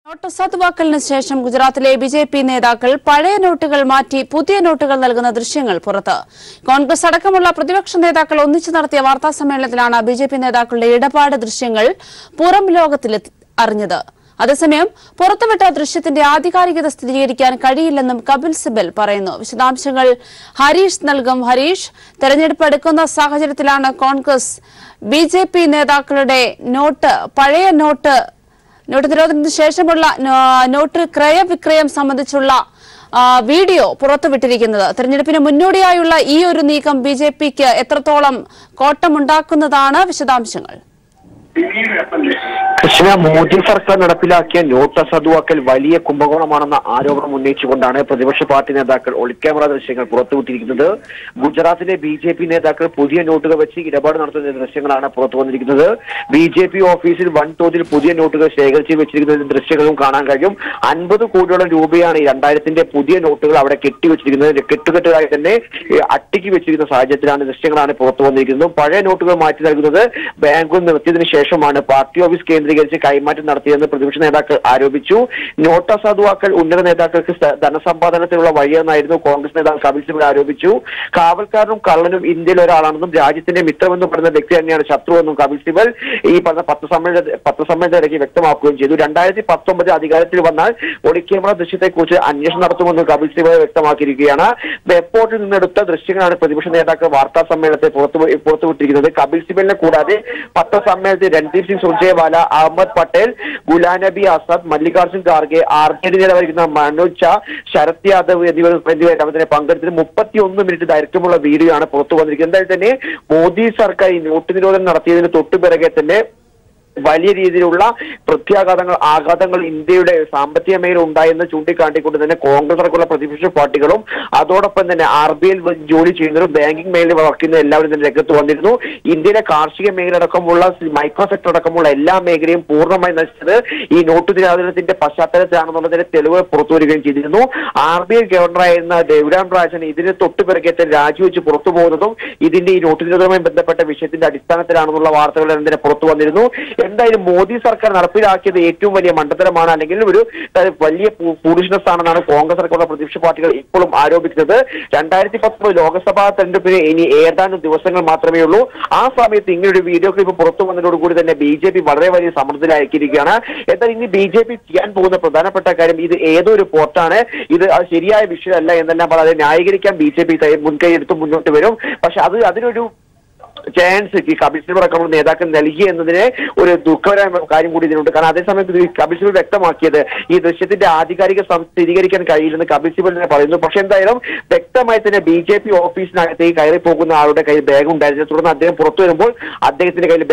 Not സദ്വാക്കലിന് ശേഷം ഗുജറാത്തിലെ BJP നേതാക്കൾ പഴയ നോട്ടുകൾ മാറ്റി പുതിയ നോട്ടുകൾ നൽകുന്ന ദൃശ്യങ്ങൾ പുറത്ത്. കോൺഗ്രസ് അടക്കമുള്ള പ്രതിപക്ഷ നേതാക്കൾ ഒന്നിച്ചു നടത്തിയ വാർത്താ സമ്മേളനത്തിലാണ് ബിജെപി നേതാക്കളുടെ ഇടപാട് ദൃശ്യങ്ങൾ പുറം ലോകത്തിൽ അറിഞ്ഞത്. അതേസമയം പുറത്തുവിട്ട ദൃശ്യത്തിന്റെ ആധികാരികത സ്ഥിരീകരിക്കാൻ കഴിയില്ലെന്നും കപിൽ സിബൽ പറയുന്നു. വിശദാംശങ്ങൾ ഹരീഷ് നൽകും. ഹരീഷ്, തെരഞ്ഞെടുപ്പ് അടുക്കുന്ന സാഹചര്യത്തിലാണ് കോൺഗ്രസ് ബിജെപി നേതാക്കളുടെ പഴയ നോട്ട് നിരോധനത്തിന് ശേഷമുള്ള നോട്ട് ക്രയവിക്രയം സംബന്ധിച്ചുള്ള വീഡിയോ പുറത്തുവിട്ടിരിക്കുന്നത്. തെരഞ്ഞെടുപ്പിന് മുന്നോടിയായുള്ള ഈ ഒരു നീക്കം ബിജെപിക്ക് എത്രത്തോളം കോട്ടമുണ്ടാക്കുന്നതാണ്? വിശദാംശങ്ങൾ. കൃഷ്ണ, മോദി സർക്കാർ നടപ്പിലാക്കിയ നോട്ട് അസാധുവാക്കൽ വലിയ കുംഭകോണമാണെന്ന ആരോപണം ഉന്നയിച്ചുകൊണ്ടാണ് പ്രതിപക്ഷ പാർട്ടി നേതാക്കൾ ഒളിക്യാമറ ദൃശ്യങ്ങൾ പുറത്തുവിട്ടിരിക്കുന്നത്. ഗുജറാത്തിലെ ബിജെപി നേതാക്കൾ പുതിയ നോട്ടുകൾ വെച്ച് ഇടപാട് നടത്തുന്ന ദൃശ്യങ്ങളാണ് പുറത്തു വന്നിരിക്കുന്നത്. ബിജെപി ഓഫീസിൽ വൻതോതിൽ പുതിയ നോട്ടുകൾ ശേഖരിച്ച് വെച്ചിരിക്കുന്ന ദൃശ്യങ്ങളും കാണാൻ കഴിയും. 50 കോടിയോളം രൂപയാണ് ഈ 2000-ന്റെ പുതിയ നോട്ടുകൾ അവിടെ കെട്ടിവെച്ചിരിക്കുന്നത്. കെട്ടുകെട്ടുകളായി തന്നെ അട്ടിക്ക് വെച്ചിരിക്കുന്ന സാഹചര്യത്തിലാണ് ദൃശ്യങ്ങളാണ് പുറത്തു വന്നിരിക്കുന്നത്. പഴയ നോട്ടുകൾ മാറ്റി നൽകുന്നത് ബാങ്കുകൾ നിർത്തിയതിനു ശേഷമാണ് പാർട്ടി ഓഫീസ് കേന്ദ്രീകരിച്ച് കൈമാറ്റം നടത്തിയെന്ന് പ്രതിപക്ഷ നേതാക്കൾ ആരോപിച്ചു. നോട്ട് അസാധുവാക്കൽ ഉന്നത നേതാക്കൾക്ക് ധനസമ്പാദനത്തിനുള്ള വഴിയെന്നായിരുന്നു കോൺഗ്രസ് നേതാവ് കപിൽ സിബൽ ആരോപിച്ചു. കാവൽക്കാരനും കള്ളനും ഇന്ത്യയിലെ ഒരാളാണെന്നും രാജ്യത്തിന്റെ മിത്രമെന്നും പറയുന്ന വ്യക്തി തന്നെയാണ് ശത്രുവെന്നും കപിൽ സിബൽ ഈ പറഞ്ഞ പത്രസമ്മേളനത്തിനിടയ്ക്ക് വ്യക്തമാക്കുകയും ചെയ്തു. 2019 അധികാരത്തിൽ വന്നാൽ ഒളിക്യാമറ ദൃശ്യത്തെക്കുറിച്ച് അന്വേഷണം നടത്തുമെന്നും കപിൽ സിബൽ വ്യക്തമാക്കിയിരിക്കുകയാണ്. വെബ്പോർട്ടിൽ നിന്നെടുത്ത ദൃശ്യങ്ങളാണ് പ്രതിപക്ഷ നേതാക്കൾ വാർത്താ സമ്മേളനത്തെ പുറത്തുവിട്ടിരിക്കുന്നത്. കപിൽ സിബലിനെ കൂടാതെ പത്രസമ്മേളനത്തിൽ രൺദീപ് സിംഗ് സുർജേവാല, അഹമ്മദ് പട്ടേൽ, ഗുലാം നബി ആസാദ്, മല്ലികാർജുൻ ഖാർഗെ, ആർജെഡി നേതാവായിരിക്കുന്ന മനോജ് ഝാ, ശരത് യാദവ് എന്നിവരെ പങ്കെടുത്തത് 31 മിനിറ്റ് ദൈർഘ്യമുള്ള വീഡിയോ ആണ് പുറത്തു വന്നിരിക്കുന്നത്. എന്തായാലും തന്നെ മോദി സർക്കാർ ഈ നോട്ട് നിരോധനം നടത്തിയതിന് തൊട്ടുപിറകെ തന്നെ വലിയ രീതിയിലുള്ള ആഘാതങ്ങൾ ഇന്ത്യയുടെ സാമ്പത്തിക മേഖല ഉണ്ടായെന്ന് ചൂണ്ടിക്കാട്ടിക്കൊണ്ട് തന്നെ കോൺഗ്രസ് അടക്കമുള്ള പ്രതിപക്ഷ പാർട്ടികളും അതോടൊപ്പം തന്നെ RBIയിൽ ജോലി ചെയ്യുന്നവരും ബാങ്കിംഗ് മേഖലയിൽ വർക്ക് ചെയ്യുന്ന എല്ലാവരും തന്നെ രംഗത്ത് വന്നിരുന്നു. ഇന്ത്യയിലെ കാർഷിക മേഖല അടക്കമുള്ള മൈക്രോ സെക്ടർ അടക്കമുള്ള എല്ലാ മേഖലയും പൂർണ്ണമായി നശിച്ചത് ഈ നോട്ട് നിരോധനത്തിന്റെ പശ്ചാത്തലത്തിലാണെന്നുള്ളതിന്റെ തെളിവ് പുറത്തുവരികയും ചെയ്തിരുന്നു. RBI ഗവർണറായിരുന്ന ദേവ്രാം രാജൻ ഇതിന് തൊട്ടുപിറകെ രാജിവെച്ച് പുറത്തു പോകുന്നതും ഇതിന്റെ ഈ നോട്ട് നിരോധനവുമായി ബന്ധപ്പെട്ട വിഷയത്തിന്റെ അടിസ്ഥാനത്തിലാണെന്നുള്ള വാർത്തകൾ തന്നെ പുറത്തു വന്നിരുന്നു. എന്തായാലും മോദി സർക്കാർ നടപ്പിലാക്കിയത് ഏറ്റവും വലിയ മണ്ടത്തരമാണ്, അല്ലെങ്കിൽ ഒരു വലിയ ഫൂളിഷ്നെസ് ആണെന്നാണ് കോൺഗ്രസ് അടക്കമുള്ള പ്രതിപക്ഷ പാർട്ടികൾ ഇപ്പോഴും ആരോപിക്കുന്നത്. 2019 ലോക്സഭാ തെരഞ്ഞെടുപ്പിന് ഇനി ഏതാനും ദിവസങ്ങൾ മാത്രമേ ഉള്ളൂ. ആ സമയത്ത് ഇങ്ങനൊരു വീഡിയോ ക്ലിപ്പ് പുറത്തു വന്നതോടുകൂടി തന്നെ ബിജെപി വളരെ വലിയ സമ്മർദ്ദത്തിലായിരിക്കുകയാണ്. എന്നാൽ ഇനി ബിജെപി ചെയ്യാൻ പോകുന്ന പ്രധാനപ്പെട്ട കാര്യം ഇത് ഏതോ ഒരു പോർട്ടാണ്, ഇത് ശരിയായ വിഷയമല്ല എന്നെല്ലാം പറയാതെ ന്യായീകരിക്കാൻ ബിജെപി മുൻകൈ എടുത്ത് മുന്നോട്ട് വരും. പക്ഷെ അതിനൊരു ചാൻസ് കപിൽ സിബൽ അടക്കമുള്ള നേതാക്കൾ നൽകി എന്നതിന് ഒരു ദുഃഖകരമായ കാര്യം കൂടി ഇതിനുണ്ട്. കാരണം അതേസമയത്ത് കപിൽ സിബൽ വ്യക്തമാക്കിയത് ഈ ദൃശ്യത്തിന്റെ ആധികാരിക സ്ഥിരീകരിക്കാൻ കഴിയില്ലെന്ന് കപിൽ സിബൽ തന്നെ പറയുന്നു. പക്ഷെ എന്തായാലും വ്യക്തമായി തന്നെ ബിജെപി ഓഫീസിനകത്തേക്ക് കയറി പോകുന്ന ആളുടെ കയ്യിൽ ബാഗ് ഉണ്ടായിരുന്നു. തുടർന്ന് അദ്ദേഹം പുറത്തു വരുമ്പോൾ അദ്ദേഹത്തിന്റെ കയ്യിൽ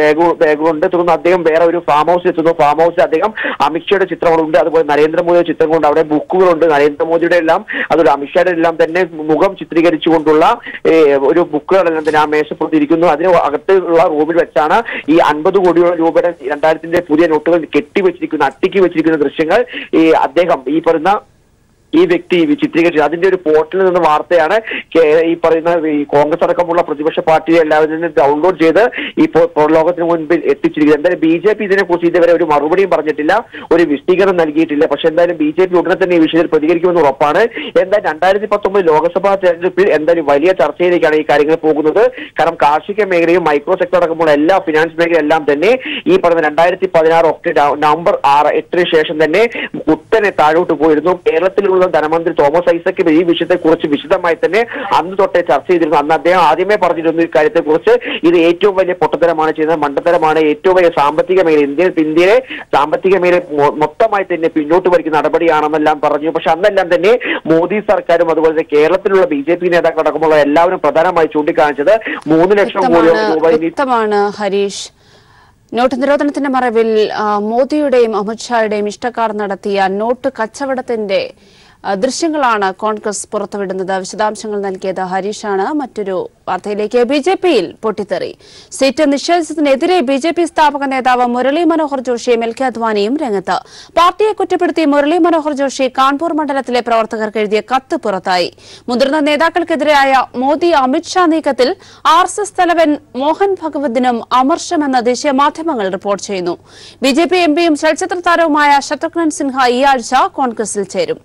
ബാഗുണ്ട്. തുടർന്ന് അദ്ദേഹം വേറെ ഒരു ഫാം ഹൗസിൽ എത്തുന്നു. ഫാം ഹൗസിൽ അദ്ദേഹം അമിത്ഷായുടെ ചിത്രങ്ങളുണ്ട്, അതുപോലെ നരേന്ദ്രമോദിയുടെ ചിത്രങ്ങളുണ്ട്, അവിടെ ബുക്കുകളുണ്ട്. നരേന്ദ്രമോദിയുടെ എല്ലാം അതുപോലെ അമിത്ഷായുടെ എല്ലാം തന്നെ മുഖം ചിത്രീകരിച്ചുകൊണ്ടുള്ള ഒരു ബുക്കുകളെല്ലാം തന്നെ ആ മേശപ്പുറത്തിരിക്കുന്നു. അതിന് അകത്തുള്ള റൂമിൽ വെച്ചാണ് ഈ 50 കോടിയോളം രൂപയുടെ 2000-ന്റെ പുതിയ നോട്ടുകൾ അട്ടിക്ക് വെച്ചിരിക്കുന്ന ദൃശ്യങ്ങൾ അദ്ദേഹം ഈ പറയുന്ന ഈ വ്യക്തി ചിത്രീകരിച്ചത്. അതിന്റെ ഒരു പോർട്ടലിൽ നിന്ന് വാർത്തയാണ് ഈ പറയുന്ന ഈ കോൺഗ്രസ് അടക്കമുള്ള പ്രതിപക്ഷ പാർട്ടിയെ എല്ലാവരും ഡൗൺലോഡ് ചെയ്ത് ഇപ്പോൾ ലോകത്തിന് മുൻപിൽ എത്തിച്ചിരിക്കുന്നത്. എന്തായാലും ബിജെപി ഇതിനെക്കുറിച്ച് ഇതുവരെ ഒരു മറുപടിയും പറഞ്ഞിട്ടില്ല, ഒരു വിശദീകരണം നൽകിയിട്ടില്ല. പക്ഷെ എന്തായാലും ബിജെപി ഉടനെ തന്നെ ഈ വിഷയത്തിൽ പ്രതികരിക്കുമെന്ന് ഉറപ്പാണ്. എന്തായാലും 2019 ലോക്സഭാ തെരഞ്ഞെടുപ്പിൽ എന്തായാലും വലിയ ചർച്ചയിലേക്കാണ് ഈ കാര്യങ്ങൾ പോകുന്നത്. കാരണം കാർഷിക മേഖലയും മൈക്രോ സെക്ടർ അടക്കമുള്ള എല്ലാ ഫിനാൻസ് മേഖലയും എല്ലാം തന്നെ ഈ പറഞ്ഞ 2016 നവംബർ 8 ശേഷം തന്നെ കുത്തനെ താഴോട്ട് പോയിരുന്നു. കേരളത്തിലുള്ള ധനമന്ത്രി തോമസ് ഐസക് ഈ വിഷയത്തെക്കുറിച്ച് വിശദമായി തന്നെ അന്ന് തൊട്ടേ ചർച്ച ചെയ്തിരുന്നു. അന്ന് അദ്ദേഹം ആദ്യമേ പറഞ്ഞിരുന്നു ഈ കാര്യത്തെക്കുറിച്ച് ഇത് ഏറ്റവും വലിയ പൊട്ടത്തരമാണ് ചെയ്യുന്നത്, മണ്ടത്തരമാണ്, ഏറ്റവും വലിയ സാമ്പത്തിക മേഖല ഇന്ത്യയിലെ സാമ്പത്തിക മേഖല മൊത്തമായി തന്നെ പിന്നോട്ട് വലിക്കുന്ന നടപടിയാണെന്നെല്ലാം പറഞ്ഞു. പക്ഷെ അന്നെല്ലാം തന്നെ മോദി സർക്കാരും അതുപോലെ കേരളത്തിലുള്ള ബിജെപി നേതാക്കൾ അടക്കമുള്ള എല്ലാവരും പ്രധാനമായി ചൂണ്ടിക്കാണിച്ചത് 3 ലക്ഷം കോടി രൂപ. ഹരീഷ്, നോട്ട് നിരോധനത്തിന്റെ മറവിൽ മോദിയുടെയും അമിത്ഷായുടെയും ഇഷ്ടക്കാർ നടത്തിയ നോട്ട് കച്ചവടത്തിന്റെ ദൃശ്യങ്ങളാണ് കോൺഗ്രസ് പുറത്തുവിടുന്നത്. വിശദാംശങ്ങൾ നൽകിയത് ഹരീഷാണ്. മറ്റൊരു വാർത്തയിലേക്ക്. ബിജെപിയിൽ പൊട്ടിത്തെറി. സീറ്റ് നിഷേധിച്ചതിനെതിരെ ബിജെപി സ്ഥാപക നേതാവ് മുരളി മനോഹർ ജോഷിയും എൽ കെ അദ്വാനിയും രംഗത്ത്. പാർട്ടിയെ കുറ്റപ്പെടുത്തി മുരളി മനോഹർ ജോഷി കാൺപൂർ മണ്ഡലത്തിലെ പ്രവർത്തകർക്ക് എഴുതിയ കത്ത് പുറത്തായി. മുതിർന്ന നേതാക്കൾക്കെതിരായ മോദി അമിത്ഷാ നീക്കത്തിൽ RSS തലവൻ മോഹൻ ഭഗവതിനും അമർഷമെന്ന് ദേശീയ മാധ്യമങ്ങൾ റിപ്പോർട്ട് ചെയ്യുന്നു. ബിജെപി എംപിയും ചലച്ചിത്ര താരവുമായ ശത്രുഘ്നൻ സിൻഹ ഈ ആഴ്ച കോൺഗ്രസിൽ ചേരും.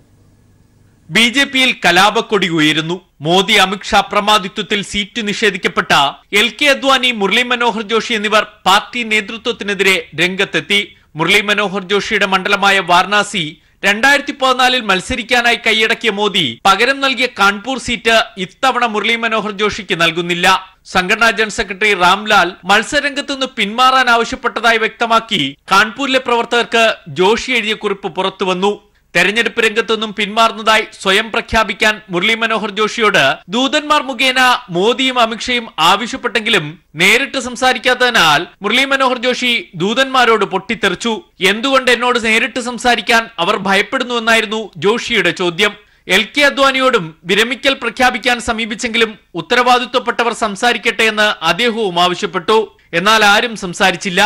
ബിജെപിയിൽ കലാപക്കൊടി ഉയരുന്നു. Modi Amit Shah പ്രമാദിത്വത്തിൽ seat നിഷേധിക്കപ്പെട്ട L K Advani, Murali Manohar Joshi എന്നിവർ പാർട്ടി നേതൃത്വത്തിനെതിരെ രംഗത്തെത്തി. മുരളി മനോഹർ ജോഷിയുടെ മണ്ഡലമായ വാരണാസി 2014 മത്സരിക്കാനായി കൈയടക്കിയ മോദി പകരം നൽകിയ കാൺപൂർ സീറ്റ് ഇത്തവണ മുരളി മനോഹർ ജോഷിക്ക് നൽകുന്നില്ല. സംഘടനാ ജനറൽ സെക്രട്ടറി റാംലാൽ മത്സരരംഗത്തുനിന്ന് പിന്മാറാൻ ആവശ്യപ്പെട്ടതായി വ്യക്തമാക്കി കാൺപൂരിലെ പ്രവർത്തകർക്ക് ജോഷി എഴുതിയ കുറിപ്പ് പുറത്തുവന്നു. തെരഞ്ഞെടുപ്പ് രംഗത്തുനിന്നും പിന്മാറുന്നതായി സ്വയം പ്രഖ്യാപിക്കാൻ മുരളി മനോഹർ ജോഷിയോട് ദൂതന്മാർ മുഖേന മോദിയും അമിത്ഷയും ആവശ്യപ്പെട്ടെങ്കിലും നേരിട്ട് സംസാരിക്കാത്തതിനാൽ മുരളി മനോഹർ ജോഷി ദൂതന്മാരോട് പൊട്ടിത്തെറിച്ചു. എന്തുകൊണ്ട് എന്നോട് നേരിട്ട് സംസാരിക്കാൻ അവർ ഭയപ്പെടുന്നുവെന്നായിരുന്നു ജോഷിയുടെ ചോദ്യം. എൽ കെ അദ്വാനിയോടും വിരമിക്കൽ പ്രഖ്യാപിക്കാൻ സമീപിച്ചെങ്കിലും ഉത്തരവാദിത്വപ്പെട്ടവർ സംസാരിക്കട്ടെ എന്ന് അദ്ദേഹവും ആവശ്യപ്പെട്ടു. എന്നാൽ ആരും സംസാരിച്ചില്ല.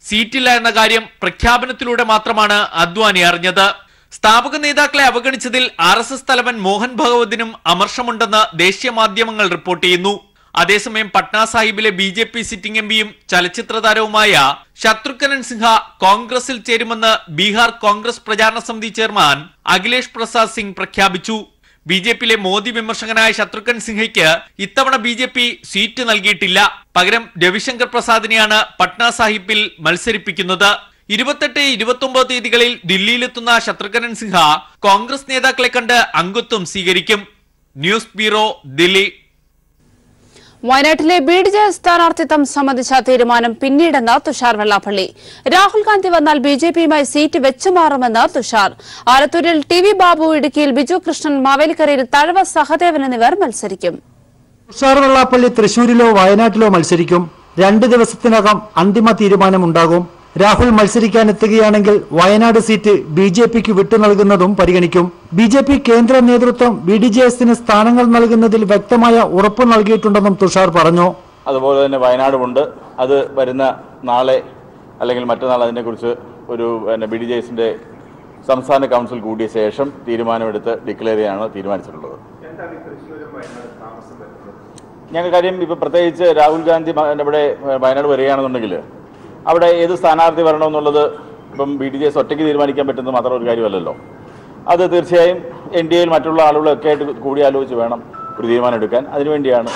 സീറ്റില്ല എന്ന കാര്യം പ്രഖ്യാപനത്തിലൂടെ മാത്രമാണ് അദ്വാനി അറിഞ്ഞത്. സ്ഥാപക നേതാക്കളെ അവഗണിച്ചതിൽ RSS തലവൻ മോഹൻ ഭഗവതിനും അമർഷമുണ്ടെന്ന് ദേശീയ മാധ്യമങ്ങൾ റിപ്പോർട്ട് ചെയ്യുന്നു. അതേസമയം പട്ന സാഹിബിലെ ബിജെപി സിറ്റിംഗ് എംപിയും ചലച്ചിത്ര താരവുമായ ശത്രുഘ്നൻ സിൻഹ കോൺഗ്രസിൽ ചേരുമെന്ന് ബീഹാർ കോൺഗ്രസ് പ്രചാരണ സമിതി ചെയർമാൻ അഖിലേഷ് പ്രസാദ് സിംഗ് പ്രഖ്യാപിച്ചു. ബിജെപിയിലെ മോദി വിമർശകനായ ശത്രുഘ്നൻ സിൻഹയ്ക്ക് ഇത്തവണ ബിജെപി സീറ്റ് നൽകിയിട്ടില്ല. പകരം രവിശങ്കർ പ്രസാദിനെയാണ് പട്ന സാഹിബിൽ മത്സരിപ്പിക്കുന്നത്. 28, 29 തീയതികളിൽ ദില്ലിയിലെത്തുന്ന ശത്രുഘ്നൻ സിൻഹ കോൺഗ്രസ് നേതാക്കളെ കണ്ട് അംഗത്വം സ്വീകരിക്കും. News bureau, Delhi. വയനാട്ടിലെ BDJ സ്ഥാനാർത്ഥിത്വം സംബന്ധിച്ച തീരുമാനം പിന്നീടെന്ന് തുഷാർ വെള്ളാപ്പള്ളി. രാഹുൽ ഗാന്ധി വന്നാൽ ബിജെപിയുമായി സീറ്റ് വെച്ചുമാറുമെന്ന് തുഷാർ. ആലത്തൂരിൽ TV ബാബു, ഇടുക്കിയിൽ ബിജു കൃഷ്ണൻ, മാവേലിക്കരയിൽ തഴവ സഹദേവൻ എന്നിവർ മത്സരിക്കും. തുഷാർ വെള്ളാപ്പള്ളി തൃശൂരിലോ വയനാട്ടിലോ മത്സരിക്കും. 2 ദിവസത്തിനകം അന്തിമ തീരുമാനമുണ്ടാകും. രാഹുൽ മത്സരിക്കാനെത്തുകയാണെങ്കിൽ വയനാട് സീറ്റ് ബിജെപിക്ക് വിട്ടു നൽകുന്നതും പരിഗണിക്കും. ബിജെപി കേന്ദ്ര നേതൃത്വം BDJSന് സ്ഥാനങ്ങൾ നൽകുന്നതിൽ വ്യക്തമായ ഉറപ്പ് നൽകിയിട്ടുണ്ടെന്നും തുഷാർ പറഞ്ഞു. അതുപോലെ തന്നെ വയനാടുമുണ്ട്. അത് വരുന്ന നാളെ അല്ലെങ്കിൽ മറ്റന്നാൾ അതിനെക്കുറിച്ച് ഒരു BDJSന്റെ സംസ്ഥാന കൗൺസിൽ കൂടിയ ശേഷം തീരുമാനമെടുത്ത് ഡിക്ലെയർ ചെയ്യാനാണ് തീരുമാനിച്ചിട്ടുള്ളത്. ഞങ്ങൾ കാര്യം ഇപ്പം പ്രത്യേകിച്ച് രാഹുൽ ഗാന്ധി ഇവിടെ വയനാട് വരികയാണെന്നുണ്ടെങ്കിൽ അവിടെ ഏത് സ്ഥാനാർത്ഥി വരണമെന്നുള്ളത് ഇപ്പം BDJS ഒറ്റയ്ക്ക് തീരുമാനിക്കാൻ പറ്റുന്നത് മാത്രം ഒരു കാര്യമല്ലല്ലോ. അത് തീർച്ചയായും NDAയിൽ മറ്റുള്ള ആളുകളൊക്കെ ആയിട്ട് കൂടിയാലോചിച്ച് വേണം ഒരു തീരുമാനം എടുക്കാൻ. അതിനുവേണ്ടിയാണ്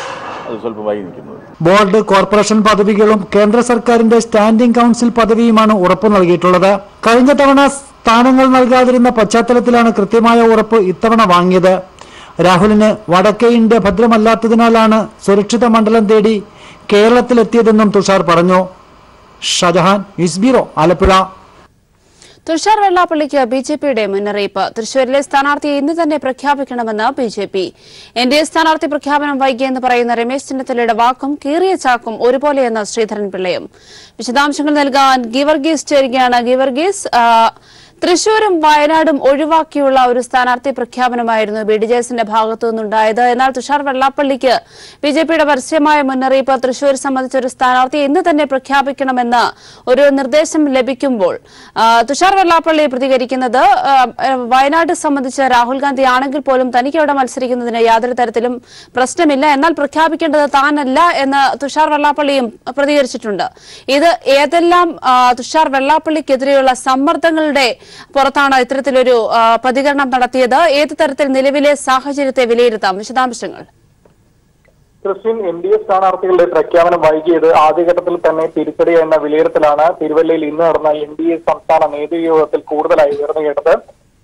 അത് സ്വല്പം വൈകി നിൽക്കുന്നത്. ബോർഡ്, കോർപ്പറേഷൻ പദവികളും കേന്ദ്ര സർക്കാരിന്റെ സ്റ്റാൻഡിംഗ് കൗൺസിൽ പദവിയുമാണ് ഉറപ്പ് നൽകിയിട്ടുള്ളത്. കഴിഞ്ഞ തവണ സ്ഥാനങ്ങൾ നൽകാതിരുന്ന പശ്ചാത്തലത്തിലാണ് കൃത്യമായ ഉറപ്പ് ഇത്തവണ വാങ്ങിയത്. രാഹുലിന് വടക്കേ ഇന്ത്യ ഭദ്രമല്ലാത്തതിനാലാണ് സുരക്ഷിത മണ്ഡലം തേടി കേരളത്തിലെത്തിയതെന്നും തുഷാർ പറഞ്ഞു. Shajahan, news bureau, Alappuzha. തുഷാർ വെള്ളാപ്പള്ളിക്ക് ബിജെപിയുടെ മുന്നറിയിപ്പ്. തൃശൂരിലെ സ്ഥാനാർത്ഥിയെ ഇന്ന് തന്നെ പ്രഖ്യാപിക്കണമെന്ന് ബിജെപി. NDA സ്ഥാനാർത്ഥി പ്രഖ്യാപനം വൈകിയെന്ന് പറയുന്ന രമേശ് ചെന്നിത്തലയുടെ വാക്കും കീറിയ ചാക്കും ഒരുപോലെയെന്ന് ശ്രീധരൻപിള്ളയും. വിശദാംശങ്ങൾ നൽകാൻ ഗീവർഗീസ് ചേരുകയാണ്. ഗീവർഗീസ്, തൃശൂരും വയനാടും ഒഴിവാക്കിയുള്ള ഒരു സ്ഥാനാർത്ഥി പ്രഖ്യാപനമായിരുന്നു BDJSന്റെ ഭാഗത്തു നിന്നുണ്ടായത്. എന്നാൽ തുഷാർ വെള്ളാപ്പള്ളിക്ക് ബിജെപിയുടെ പരസ്യമായ മുന്നറിയിപ്പ് തൃശൂർ സംബന്ധിച്ച ഒരു സ്ഥാനാർത്ഥിയെ ഇന്ന് തന്നെ പ്രഖ്യാപിക്കണമെന്ന് ഒരു നിർദ്ദേശം ലഭിക്കുമ്പോൾ തുഷാർ വെള്ളാപ്പള്ളി പ്രതികരിക്കുന്നത് വയനാട് സംബന്ധിച്ച് രാഹുൽ ഗാന്ധി ആണെങ്കിൽ പോലും തനിക്ക് അവിടെ മത്സരിക്കുന്നതിന് യാതൊരു തരത്തിലും പ്രശ്നമില്ല, എന്നാൽ പ്രഖ്യാപിക്കേണ്ടത് താനല്ല എന്ന് തുഷാർ വെള്ളാപ്പള്ളിയും പ്രതികരിച്ചിട്ടുണ്ട്. ഇത് ഏതെല്ലാം തുഷാർ വെള്ളാപ്പള്ളിക്കെതിരെയുള്ള സമ്മർദ്ദങ്ങളുടെ പുറത്താണ് ഇത്തരത്തിലൊരു പ്രതികരണം നടത്തിയത്? ഏത് തരത്തിൽ നിലവിലെ സാഹചര്യത്തെ വിലയിരുത്താം? വിശദാംശങ്ങൾ. ക്രിസ്ത്യൻ NDA സ്ഥാനാർത്ഥികളുടെ പ്രഖ്യാപനം വൈകിയത് ആദ്യഘട്ടത്തിൽ തന്നെ തിരിച്ചടി എന്ന വിലയിരുത്തലാണ് തിരുവല്ലയിൽ ഇന്ന് നടന്ന NDA സംസ്ഥാന നേതൃയോഗത്തിൽ കൂടുതലായി ഉയർന്നു കേട്ടത്.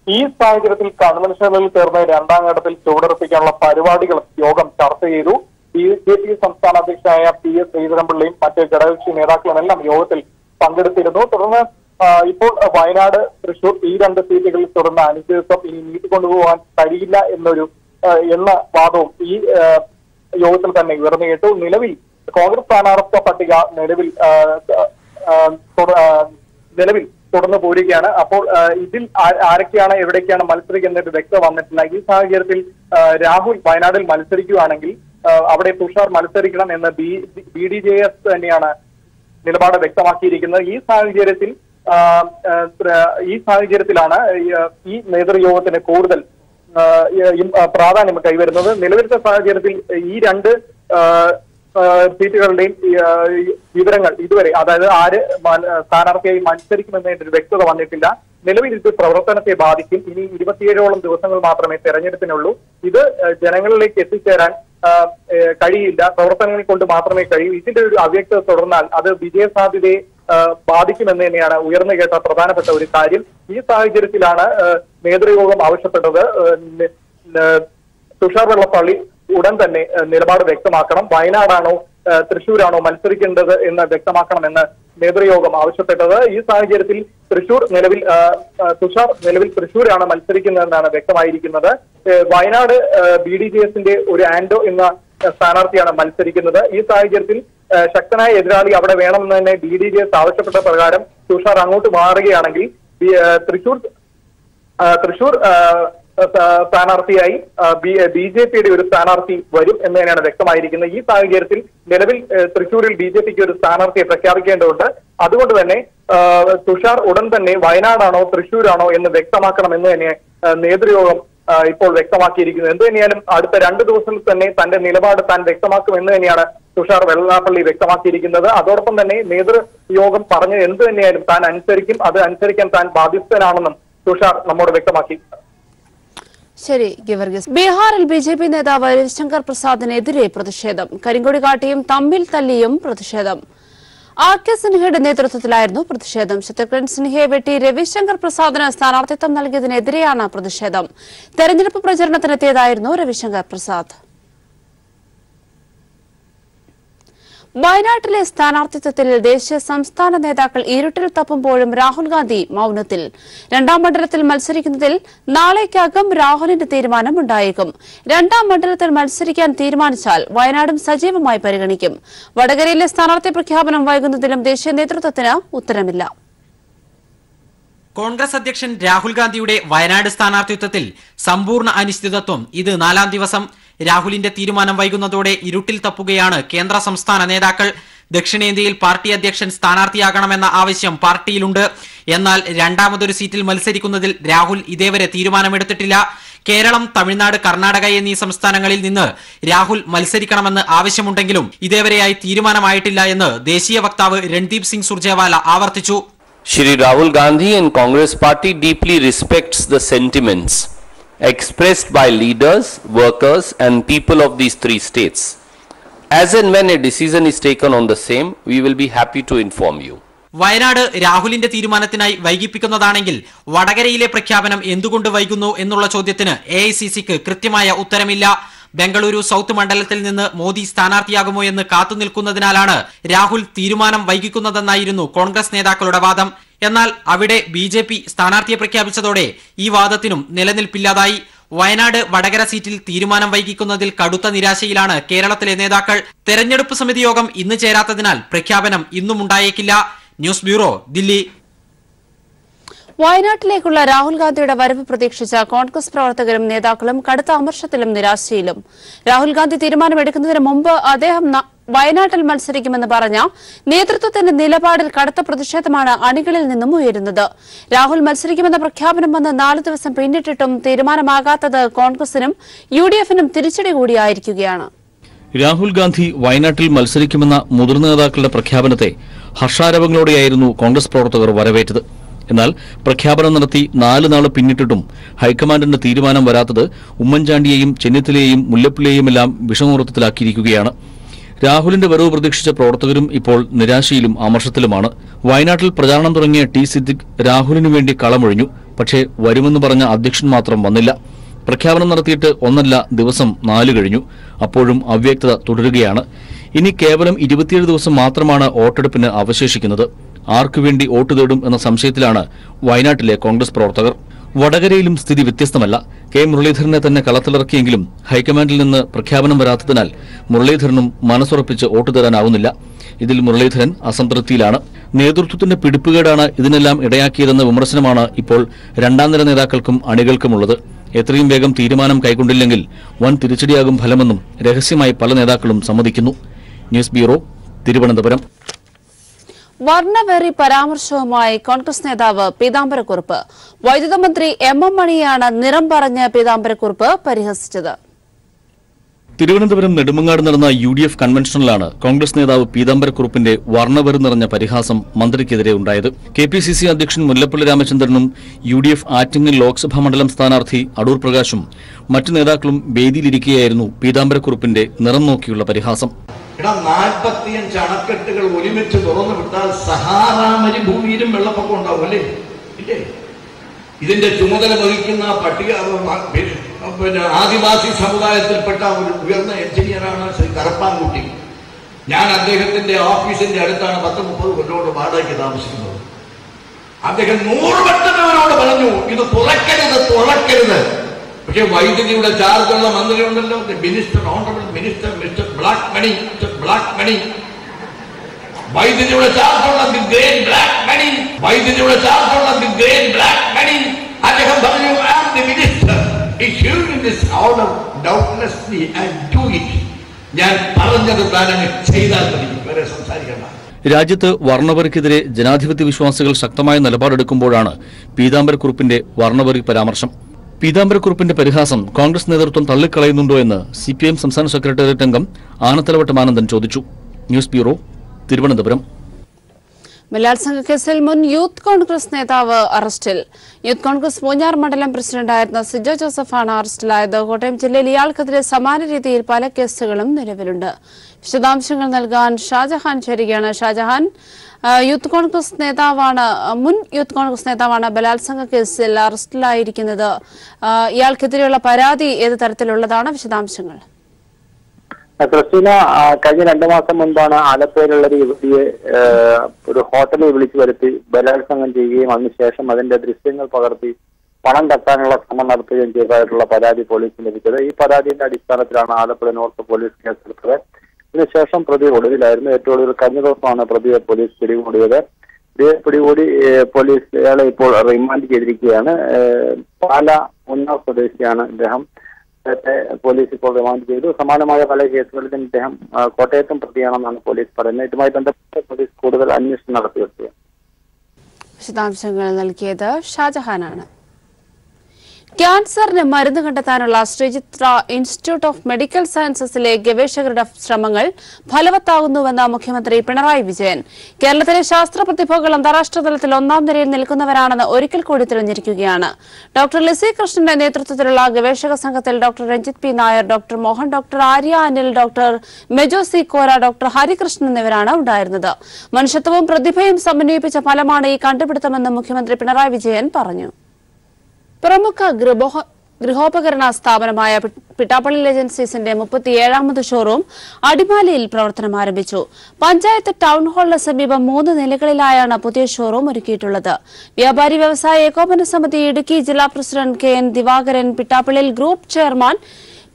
ഈ സാഹചര്യത്തിൽ കൺവെൻഷനുകളിൽ ചേർന്ന് 2ാം ഘട്ടത്തിൽ ചുവടുറപ്പിക്കാനുള്ള പരിപാടികൾ യോഗം ചർച്ച ചെയ്തു. BJP സംസ്ഥാന അധ്യക്ഷനായ PS ശ്രീധരൻപിള്ളയും മറ്റ് ഘടകകക്ഷി നേതാക്കളുമെല്ലാം യോഗത്തിൽ പങ്കെടുത്തിരുന്നു. തുടർന്ന് ഇപ്പോൾ വയനാട്, തൃശൂർ ഈ 2 സീറ്റുകളിൽ തുടർന്ന് അനിശ്ചിതത്വം ഇനി നീട്ടിക്കൊണ്ടുപോകാൻ കഴിയില്ല എന്ന വാദവും ഈ യോഗത്തിൽ തന്നെ ഉയർന്നു കേട്ടു. നിലവിൽ കോൺഗ്രസ് സ്ഥാനാർത്ഥി പട്ടിക നിലവിൽ തുടർന്ന് പോരുകയാണ്. അപ്പോൾ ഇതിൽ ആരൊക്കെയാണ് എവിടേക്കാണ് മത്സരിക്കുന്നത് വ്യക്തത വന്നിട്ടില്ല. ഈ സാഹചര്യത്തിൽ രാഹുൽ വയനാട്ടിൽ മത്സരിക്കുകയാണെങ്കിൽ അവിടെ തുഷാർ മത്സരിക്കണം എന്ന് BDJS തന്നെയാണ് നിലപാട് വ്യക്തമാക്കിയിരിക്കുന്നത്. ഈ സാഹചര്യത്തിലാണ് ഈ നേതൃയോഗത്തിന് കൂടുതൽ പ്രാധാന്യം കൈവരുന്നത്. നിലവിലത്തെ സാഹചര്യത്തിൽ ഈ രണ്ട് സീറ്റുകളുടെയും വിവരങ്ങൾ ഇതുവരെ, അതായത് ആര് സ്ഥാനാർത്ഥിയായി മത്സരിക്കുമെന്നതിന്റെ വ്യക്തത വന്നിട്ടില്ല. നിലവിൽ ഇത് പ്രവർത്തനത്തെ ബാധിക്കും. ഇനി 27ഓളം ദിവസങ്ങൾ മാത്രമേ തെരഞ്ഞെടുപ്പിനുള്ളൂ. ഇത് ജനങ്ങളിലേക്ക് എത്തിച്ചേരാൻ കഴിയില്ല, പ്രവർത്തനങ്ങൾ കൊണ്ട് മാത്രമേ കഴിയൂ. ഇതിന്റെ ഒരു അവ്യക്തത തുടർന്നാൽ അത് വിജയസാധ്യതയെ ബാധിക്കുമെന്ന് തന്നെയാണ് ഉയർന്നു കേട്ട പ്രധാനപ്പെട്ട ഒരു കാര്യം. ഈ സാഹചര്യത്തിലാണ് നേതൃയോഗം ആവശ്യപ്പെട്ടത് തുഷാർ വെള്ളാപ്പള്ളി ഉടൻ തന്നെ നിലപാട് വ്യക്തമാക്കണം, വയനാടാണോ തൃശ്ശൂരാണോ മത്സരിക്കേണ്ടത് എന്ന് വ്യക്തമാക്കണമെന്ന് നേതൃയോഗം ആവശ്യപ്പെട്ടത്. ഈ സാഹചര്യത്തിൽ തുഷാർ നിലവിൽ തൃശ്ശൂരാണ് മത്സരിക്കുന്നതെന്നാണ് വ്യക്തമായിരിക്കുന്നത്. വയനാട് BDJSന്റെ ഒരു ആൻഡോ എന്ന സ്ഥാനാർത്ഥിയാണ് മത്സരിക്കുന്നത്. ഈ സാഹചര്യത്തിൽ ശക്തനായ എതിരാളി അവിടെ വേണമെന്ന് തന്നെ BDJS ആവശ്യപ്പെട്ട പ്രകാരം തുഷാർ അങ്ങോട്ട് മാറുകയാണെങ്കിൽ തൃശൂർ സ്ഥാനാർത്ഥിയായി BJPയുടെ ഒരു സ്ഥാനാർത്ഥി വരും എന്ന് തന്നെയാണ് വ്യക്തമായിരിക്കുന്നത്. ഈ സാഹചര്യത്തിൽ നിലവിൽ തൃശൂരിൽ BJPക്ക് ഒരു സ്ഥാനാർത്ഥിയെ പ്രഖ്യാപിക്കേണ്ടതുണ്ട്. അതുകൊണ്ട് തന്നെ തുഷാർ ഉടൻ തന്നെ വയനാടാണോ തൃശ്ശൂരാണോ എന്ന് വ്യക്തമാക്കണമെന്ന് തന്നെ നേതൃയോഗം ഇപ്പോൾ വ്യക്തമാക്കിയിരിക്കുന്നത്. എന്ത് തന്നെയാലും അടുത്ത 2 ദിവസത്തിൽ തന്നെ തന്റെ നിലപാട് താൻ വ്യക്തമാക്കുമെന്ന് തന്നെയാണ് തുഷാർ വെള്ളാപ്പള്ളി വ്യക്തമാക്കിയിരിക്കുന്നത്. അതോടൊപ്പം തന്നെ നേതൃയോഗം പറഞ്ഞ് എന്ത് തന്നെയാലും താൻ അനുസരിക്കും, അത് അനുസരിക്കാൻ താൻ ബാധ്യസ്ഥനാണെന്നും തുഷാർ നമ്മോട് വ്യക്തമാക്കി. ശരി ഗിവർഗീസ്. ബീഹാറിൽ BJP നേതാവ് രവിശങ്കർ പ്രസാദിനെതിരെ പ്രതിഷേധം. കരിങ്കൊടി കാട്ടിയും തമ്മിൽ തല്ലിയും പ്രതിഷേധം. RK സിൻഹയുടെ നേതൃത്വത്തിലായിരുന്നു പ്രതിഷേധം. ശത്രുഘ്നൻ സിൻഹയെ വെട്ടി രവിശങ്കർ പ്രസാദിന് സ്ഥാനാർത്ഥിത്വം നൽകിയതിനെതിരെയാണ് പ്രതിഷേധം. തെരഞ്ഞെടുപ്പ് പ്രചരണത്തിനെത്തിയതായിരുന്നു രവിശങ്കർ പ്രസാദ്. വയനാട്ടിലെ സ്ഥാനാർത്ഥിത്വത്തിൽ ദേശീയ സംസ്ഥാന നേതാക്കൾ ഇരുട്ടിൽ തപ്പുമ്പോഴും രാഹുൽ ഗാന്ധി മൌനത്തിൽ. 2ാം മണ്ഡലത്തിൽ മത്സരിക്കുന്നതിൽ നാളേക്കകം രാഹുലിന്റെ തീരുമാനമുണ്ടായേക്കും. 2ാം മണ്ഡലത്തിൽ മത്സരിക്കാൻ തീരുമാനിച്ചാൽ വയനാടും സജീവമായി പരിഗണിക്കും. വടകരയിലെ സ്ഥാനാർത്ഥി പ്രഖ്യാപനം വൈകുന്നതിലും ദേശീയ നേതൃത്വത്തിന് ഉത്തരമില്ല. കോൺഗ്രസ് അധ്യക്ഷൻ രാഹുൽ ഗാന്ധിയുടെ വയനാട് സ്ഥാനാർത്ഥിത്വത്തിൽ സമ്പൂർണ്ണ അനിശ്ചിതത്വം. ഇത് 4ാം ദിവസം. രാഹുലിന്റെ തീരുമാനം വൈകുന്നതോടെ ഇരുട്ടിൽ തപ്പുകയാണ് കേന്ദ്ര സംസ്ഥാന നേതാക്കൾ. ദക്ഷിണേന്ത്യയിൽ പാർട്ടി അധ്യക്ഷൻ സ്ഥാനാർത്ഥിയാകണമെന്ന ആവശ്യം പാർട്ടിയിലുണ്ട്. എന്നാൽ 2ാമതൊരു സീറ്റിൽ മത്സരിക്കുന്നതിൽ രാഹുൽ ഇതേവരെ തീരുമാനമെടുത്തിട്ടില്ല. കേരളം, തമിഴ്നാട്, കർണാടക എന്നീ സംസ്ഥാനങ്ങളിൽ നിന്ന് രാഹുൽ മത്സരിക്കണമെന്ന് ആവശ്യമുണ്ടെങ്കിലും ഇതേവരെയായി തീരുമാനമായിട്ടില്ല എന്ന് ദേശീയ വക്താവ് രൺദീപ് സിംഗ് സുർജേവാല ആവർത്തിച്ചു. Shri Rahul Gandhi and Congress Party deeply respects the sentiments expressed by leaders, workers and people of these 3 states. As and when a decision is taken on the same, we will be happy to inform you. Wayanad രാഹുലിന്റെ തീരുമാനത്തിനായി വൈകിപ്പിക്കുന്നതാണെങ്കിൽ വടകരയിലെ പ്രഖ്യാപനം എന്തുകൊണ്ട് വൈകുന്നു എന്നുള്ള ചോദ്യത്തിന് AICCക്ക് കൃത്യമായ ഉത്തരമില്ല. Bengaluru south മണ്ഡലത്തിൽ നിന്ന് മോദി സ്ഥാനാർത്ഥിയാകുമോ എന്ന് കാത്തുനിൽക്കുന്നതിനാലാണ് രാഹുൽ തീരുമാനം വൈകിക്കുന്നതെന്നായിരുന്നു കോൺഗ്രസ് നേതാക്കളുടെ വാദം. എന്നാൽ അവിടെ BJP സ്ഥാനാർത്ഥിയെ പ്രഖ്യാപിച്ചതോടെ ഈ വാദത്തിനും നിലനിൽപ്പില്ലാതായി. വയനാട് വടകര സീറ്റിൽ തീരുമാനം വൈകിക്കുന്നതിൽ കടുത്ത നിരാശയിലാണ് കേരളത്തിലെ നേതാക്കൾ. തെരഞ്ഞെടുപ്പ് സമിതി യോഗം ഇന്ന് ചേരാത്തതിനാൽ പ്രഖ്യാപനം ഇന്നും ഉണ്ടായേക്കില്ല. News bureau, Delhi. വയനാട്ടിലേക്കുള്ള രാഹുൽ ഗാന്ധിയുടെ വരവ് പ്രതീക്ഷിച്ച കോൺഗ്രസ് പ്രവർത്തകരും നേതാക്കളും കടുത്ത അമർഷത്തിലും നിരാശയിലും. രാഹുൽ ഗാന്ധി തീരുമാനമെടുക്കുന്നതിന് മുമ്പ് അദ്ദേഹം വയനാട്ടിൽ മത്സരിക്കുമെന്ന് പറഞ്ഞ നേതൃത്വത്തിന്റെ നിലപാടിൽ കടുത്ത പ്രതിഷേധമാണ് അണികളിൽ നിന്നും ഉയരുന്നത്. രാഹുൽ മത്സരിക്കുമെന്ന പ്രഖ്യാപനം വന്ന് 4 ദിവസം പിന്നിട്ടിട്ടും തീരുമാനമാകാത്തത് കോൺഗ്രസിനും UDFനും തിരിച്ചടി കൂടിയായിരിക്കുകയാണ്. രാഹുൽ ഗാന്ധി വയനാട്ടിൽ മത്സരിക്കുമെന്ന മുതിർന്ന നേതാക്കളുടെ പ്രഖ്യാപനത്തെ ഹർഷാരവങ്ങളോടെയായിരുന്നു കോൺഗ്രസ് പ്രവർത്തകർ വരവേറ്റത്. എന്നാൽ പ്രഖ്യാപനം നടത്തി 4 നാൾ പിന്നിട്ടിട്ടും ഹൈക്കമാൻഡിന്റെ തീരുമാനം വരാത്തത് ഉമ്മൻചാണ്ടിയെയും ചെന്നിത്തലയെയും മുല്ലപ്പള്ളിയെയുമെല്ലാം വിഷമവൃത്തത്തിലാക്കിയിരിക്കുകയാണ്. രാഹുലിന്റെ വരവ് പ്രതീക്ഷിച്ച പ്രവർത്തകരും ഇപ്പോൾ നിരാശയിലും അമർഷത്തിലുമാണ്. വയനാട്ടിൽ പ്രചാരണം തുടങ്ങിയ T സിദ്ദിഖ് രാഹുലിനു വേണ്ടി കളമൊഴിഞ്ഞു. പക്ഷേ വരുമെന്ന് പറഞ്ഞ അധ്യക്ഷൻ മാത്രം വന്നില്ല. പ്രഖ്യാപനം നടത്തിയിട്ട് 1 ദിവസം 4 കഴിഞ്ഞു. അപ്പോഴും അവ്യക്തത തുടരുകയാണ്. ഇനി കേവലം 27 ദിവസം മാത്രമാണ് വോട്ടെടുപ്പിന് അവശേഷിക്കുന്നത്. ആർക്കുവേണ്ടി വോട്ട് തേടും എന്ന സംശയത്തിലാണ് വയനാട്ടിലെ കോൺഗ്രസ് പ്രവർത്തകർ. വടകരയിലും സ്ഥിതി വ്യത്യസ്തമല്ല. കെ മുരളീധരനെ തന്നെ കളത്തിലിറക്കിയെങ്കിലും ഹൈക്കമാൻഡിൽ നിന്ന് പ്രഖ്യാപനം വരാത്തതിനാൽ മുരളീധരനും മനസ്സുറപ്പിച്ച് വോട്ട് തേടാനാവുന്നില്ല. ഇതിൽ മുരളീധരൻ അസംതൃപ്തിയിലാണ്. നേതൃത്വത്തിന്റെ പിടിപ്പുകേടാണ് ഇതിനെല്ലാം ഇടയാക്കിയതെന്ന വിമർശനമാണ് ഇപ്പോൾ രണ്ടാം നിര നേതാക്കൾക്കും അണികൾക്കുമുള്ളത്. എത്രയും വേഗം തീരുമാനം കൈക്കൊണ്ടില്ലെങ്കിൽ വൻ തിരിച്ചടിയാകും ഫലമെന്നും രഹസ്യമായി പല നേതാക്കളും സമ്മതിക്കുന്നു. News bureau, Thiruvananthapuram. വർണ്ണവെറി പരാമർശവുമായി കോൺഗ്രസ് നേതാവ് പീതാംബരക്കുറുപ്പ്. വൈദ്യുത മന്ത്രി എം മണിയാണ് നിറം പറഞ്ഞ് പീതാംബരക്കുറുപ്പ് പരിഹസിച്ചത്. തിരുവനന്തപുരം നെടുമങ്ങാട് നടന്ന UDF കൺവെൻഷനിലാണ് കോൺഗ്രസ് നേതാവ് പീതാംബരക്കുറുപ്പിന്റെ വർണ്ണവെറി നിറഞ്ഞ പരിഹാസം മന്ത്രിക്കെതിരെ ഉണ്ടായത്. KPCC അധ്യക്ഷൻ മുല്ലപ്പള്ളി രാമചന്ദ്രനും UDF ആറ്റിങ്ങൽ ലോക്സഭാ മണ്ഡലം സ്ഥാനാർത്ഥി അടൂർ പ്രകാശും മറ്റു നേതാക്കളും വേദിയിലിരിക്കുകയായിരുന്നു പീതാംബരക്കുറുപ്പിന്റെ നിറം നോക്കിയുള്ള പരിഹാസം. 45 അണക്കെട്ടുകൾ ഒരുമിച്ച് തുറന്നു വിട്ടാൽ സഹാറ മരുഭൂമിയിലും വെള്ളപ്പൊക്കം ഉണ്ടാവും അല്ലേ? ഇല്ലേ? ഇതിന്റെ ചുമതല വഹിക്കുന്ന ആദിവാസി സമുദായത്തിൽപ്പെട്ട ഒരു ഉയർന്ന എഞ്ചിനീയറാണ് ശ്രീ കരപ്പാൻകുട്ടി. ഞാൻ അദ്ദേഹത്തിന്റെ ഓഫീസിന്റെ അടുത്താണ് 10-30 കൊല്ലോട് വാടകയ്ക്ക് താമസിക്കുന്നത്. അദ്ദേഹം 100 വട്ടം അവരോട് പറഞ്ഞു, ഇത് തുറക്കരുത്. പക്ഷെ വൈദ്യുതിയുടെ ചാർജുള്ള മന്ത്രി ഉണ്ടല്ലോ, honourable minister mister black money, വൈദ്യുതിയുടെ ചാർജുള്ള ബ്ലാക്ക് മണി, അദ്ദേഹം പറഞ്ഞു, ഞാൻ പറഞ്ഞത് താനങ്ങ് ചെയ്താൽ മതി, വേറെ സംസാരിക്കണ്ട. രാജ്യത്ത് വർണ്ണവെറിക്കെതിരെ ജനാധിപത്യ വിശ്വാസികൾ ശക്തമായ നിലപാടെടുക്കുമ്പോഴാണ് പീതാംബരക്കുറുപ്പിന്റെ വർണ്ണവെറി പരാമർശം. പീതാംബരക്കുറുപ്പിന്റെ പരിഹാസം കോൺഗ്രസ് നേതൃത്വം തള്ളിക്കളയുന്നുണ്ടോ എന്ന് CPM സംസ്ഥാന സെക്രട്ടേറിയറ്റ് അംഗം ആനത്തലവട്ടം ആനന്ദൻ ചോദിച്ചു. News bureau, Thiruvananthapuram. ബലാത്സംഗ കേസിൽ മുൻ യൂത്ത് കോൺഗ്രസ് നേതാവ് അറസ്റ്റിൽ. യൂത്ത് കോൺഗ്രസ് പൂഞ്ഞാർ മണ്ഡലം പ്രസിഡന്റായിരുന്ന സിജോ ജോസഫാണ് അറസ്റ്റിലായത്. കോട്ടയം ജില്ലയിൽ ഇയാൾക്കെതിരെ സമാന രീതിയിൽ പല കേസുകളും നിലവിലുണ്ട്. വിശദാംശങ്ങൾ നൽകാൻ ഷാജഹാൻ ചേരുകയാണ്. ഷാജഹാൻ, മുൻ യൂത്ത് കോൺഗ്രസ് നേതാവാണ് ബലാത്സംഗ കേസിൽ അറസ്റ്റിലായിരിക്കുന്നത്. ഇയാൾക്കെതിരെയുള്ള പരാതി ഏത് തരത്തിലുള്ളതാണ്? വിശദാംശങ്ങൾ. ക്രിസ്റ്റീന, കഴിഞ്ഞ 2 മാസം മുൻപാണ് ആലപ്പുഴയിലുള്ള ഒരു യുവതിയെ ഒരു ഹോട്ടലിൽ വിളിച്ചു വരുത്തി ബലാത്സംഗം ചെയ്യുകയും അതിനുശേഷം അതിന്റെ ദൃശ്യങ്ങൾ പകർത്തി പണം തട്ടാനുള്ള ശ്രമം നടത്തുകയും ചെയ്തതായിട്ടുള്ള പരാതി പോലീസിന് ലഭിച്ചത്. ഈ പരാതിയുടെ അടിസ്ഥാനത്തിലാണ് ആലപ്പുഴ നോർത്ത് പോലീസ് കേസെടുത്തത്. ഇതിനുശേഷം പ്രതി ഒളിവിലായിരുന്നു. ഏറ്റവും ഒടുവിൽ കഴിഞ്ഞ ദിവസമാണ് പ്രതിയെ പോലീസ് പിടികൂടിയത്. പിടികൂടി പോലീസ് ഇയാളെ ഇപ്പോൾ റിമാൻഡ് ചെയ്തിരിക്കുകയാണ്. പാല ഉന്നാർ സ്വദേശിയാണ് ഇദ്ദേഹം. പോലീസ് ഇപ്പോൾ റിമാൻഡ് ചെയ്തു. സമാനമായ പല കേസുകളിലും ഇദ്ദേഹം കോട്ടയത്തും പ്രതിയാണെന്നാണ് പോലീസ് പറയുന്നത്. ഇതുമായി ബന്ധപ്പെട്ട് പോലീസ് കൂടുതൽ അന്വേഷണം നടത്തിവെക്കുക. വിശദാംശങ്ങൾ നൽകിയത് ഷാജഹാനാണ്. ക്യാൻസറിന് മരുന്ന് കണ്ടെത്താനുള്ള ശ്രീചിത്ര ഇൻസ്റ്റിറ്റ്യൂട്ട് ഓഫ് മെഡിക്കൽ സയൻസസിലെ ഗവേഷകരുടെ ശ്രമങ്ങൾ ഫലവത്താകുന്നുവെന്ന് മുഖ്യമന്ത്രി പിണറായി വിജയൻ. കേരളത്തിലെ ശാസ്ത്ര പ്രതിഭകൾ അന്താരാഷ്ട്ര തലത്തിൽ 1ാം നിരയിൽ നിൽക്കുന്നവരാണെന്ന് ഒരിക്കൽ കൂടി തെളിഞ്ഞിരിക്കുകയാണ്. ഡോക്ടർ ലിസി കൃഷ്ണന്റെ നേതൃത്വത്തിലുള്ള ഗവേഷക സംഘത്തിൽ doctor Ranjith P Nair, doctor Mohan, doctor Arya Anil, doctor Mejo C Kora, doctor Harikrishnan എന്നിവരാണ് ഉണ്ടായിരുന്നത്. മനുഷ്യത്വവും പ്രതിഭയും സമന്വയിപ്പിച്ച ഫലമാണ് ഈ കണ്ടുപിടുത്തമെന്ന് മുഖ്യമന്ത്രി പിണറായി വിജയൻ പറഞ്ഞു. പ്രമുഖ ഗൃഹോപകരണ സ്ഥാപനമായ പിട്ടാപ്പള്ളി ഏജൻസീസിന്റെ 37ാമത് ഷോറൂം അടിമാലിയിൽ പ്രവർത്തനം ആരംഭിച്ചു. പഞ്ചായത്ത് ടൗൺ ഹാളിന് സമീപം 3 നിലകളിലായാണ് പുതിയ ഷോറൂം ഒരുക്കിയിട്ടുള്ളത്. വ്യാപാരി വ്യവസായ ഏകോപന സമിതി ഇടുക്കി ജില്ലാ പ്രസിഡന്റ് KN ദിവാകരൻ, പിട്ടാപ്പള്ളിയിൽ ഗ്രൂപ്പ് ചെയർമാൻ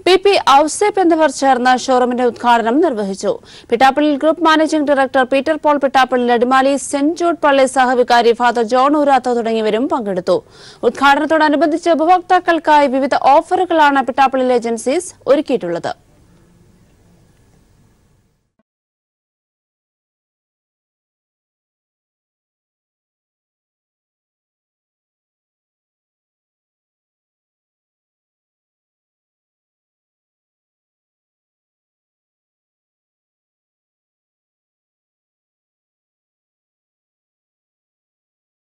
PP ഔസേപ്പ് എന്നിവർ ചേർന്ന് ഷോറൂമിന്റെ ഉദ്ഘാടനം നിർവഹിച്ചു. Pittappally group managing director Peter Paul Pittappally, Adimali saint Jude പള്ളി സഹവികാരി ഫാദർ ജോൺ ഊരാത്ത തുടങ്ങിയവരും പങ്കെടുത്തു. ഉദ്ഘാടനത്തോടനുബന്ധിച്ച് ഉപഭോക്താക്കൾക്കായി വിവിധ ഓഫറുകളാണ് പിട്ടാപ്പള്ളി ഏജൻസീസ് ഒരുക്കിയിട്ടുള്ളത്.